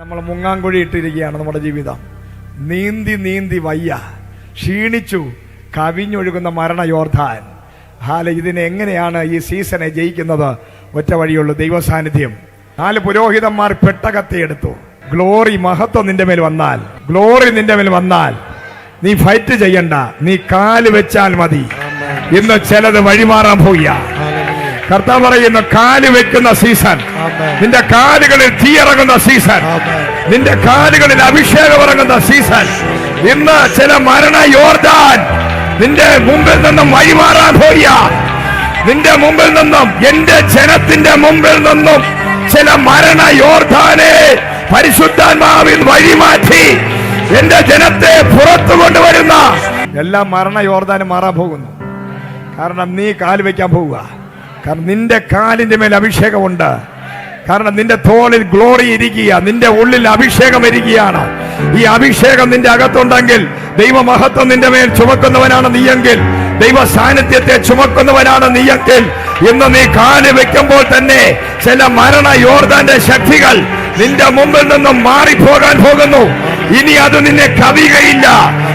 നമ്മൾ മുങ്ങാങ്കുഴി ഇട്ടിരിക്കുകയാണ് നമ്മുടെ ജീവിതം. നീന്തി നീന്തി വയ്യ, ക്ഷീണിച്ചു, കവിഞ്ഞൊഴുകുന്ന മരണ യോർദാൻ. ഇതിനെ എങ്ങനെയാണ് ഈ സീസണെ ജയിക്കുന്നത്? ഒറ്റ വഴിയുള്ളൂ, ദൈവസാന്നിധ്യം. 4 പുരോഹിതന്മാർ പെട്ടകത്തെ എടുത്തു. ഗ്ലോറി, മഹത്വം നിന്റെ മേൽ വന്നാൽ, ഗ്ലോറി നിന്റെ മേൽ വന്നാൽ നീ ഫൈറ്റ് ചെയ്യണ്ട, നീ കാല് വെച്ചാൽ മതി. ഇന്ന് ചിലത് വഴിമാറാൻ പോയ കർത്താവ് പറയുന്ന കാല് വെക്കുന്ന സീസൺ, നിന്റെ കാലുകളിൽ തീയിറങ്ങുന്ന സീസൺ, നിന്റെ കാലുകളിൽ അഭിഷേകം ഇറങ്ങുന്ന സീസൺ. ഇന്ന് ചില മരണ യോർദാൻ നിന്റെ മുമ്പിൽ നിന്നും വഴിമാറാൻ പോയ, നിന്റെ മുമ്പിൽ നിന്നും, എന്റെ ജനത്തിന്റെ മുമ്പിൽ നിന്നും ചില മരണ യോർദാനെ പരിശുദ്ധാത്മാവിൽ വഴിമാറ്റി എന്റെ ജനത്തെ പുറത്തു കൊണ്ടുവരുന്ന എല്ലാ മരണ യോർദാനും മാറാൻ പോകുന്നു. കാരണം നീ കാല് വയ്ക്കാൻ പോവുക. കാരണം നിന്റെ കാലിന്റെ മേൽ അഭിഷേകമുണ്ട്. കാരണം നിന്റെ തോളിൽ ഗ്ലോറി ഇരിക്കുക, നിന്റെ ഉള്ളിൽ അഭിഷേകം ഇരിക്കുകയാണ്. ഈ അഭിഷേകം നിന്റെ അകത്തുണ്ടെങ്കിൽ, ദൈവമഹത്വം നിന്റെ മേൽ ചുമക്കുന്നവനാണ് നീയെങ്കിൽ, ദൈവ സാന്നിധ്യത്തെ ചുമക്കുന്നവനാണ് നീയെങ്കിൽ, ഇന്ന് നീ കാല് വെക്കുമ്പോൾ തന്നെ ചില മരണ യോർദാന്റെ ശക്തികൾ നിന്റെ മുമ്പിൽ നിന്നും മാറിപ്പോകാൻ പോകുന്നു. ഇനി അത് നിന്നെ കവിയുകയില്ല.